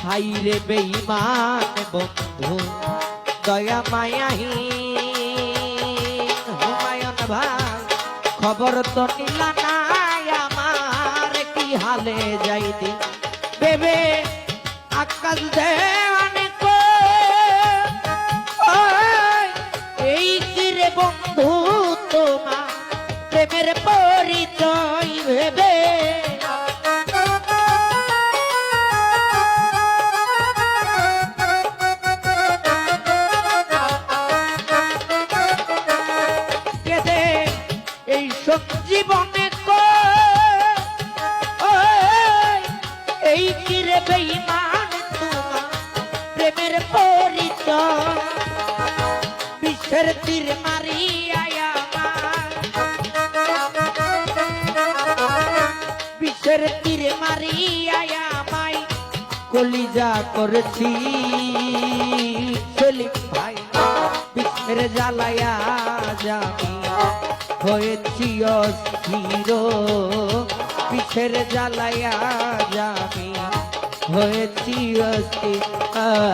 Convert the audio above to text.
high রে বেঈমান বন্ধু দয়া মায়াহীন হুমায়ুন ভাই খবর তো নিলা না আমার কি হালে যাইতি বেবে আকাশ দেওয়ানে কো এই কি রে বন্ধু তোমার প্রেমের পরিচয় ভেবে জীবনে এই কিরে বেঈমান তোমার প্রেমের পরিচয় বিশ্বের তীর মারিয়া আমার বিশ্বের তীর মারিয়া আমায় কলিজা করেছি সেলিম ভাই বিশ্বের জ্বালায়া যাবি হয়েছি অস্থির পিছের জ্বালায়া যাবি হয়েছি অস্থির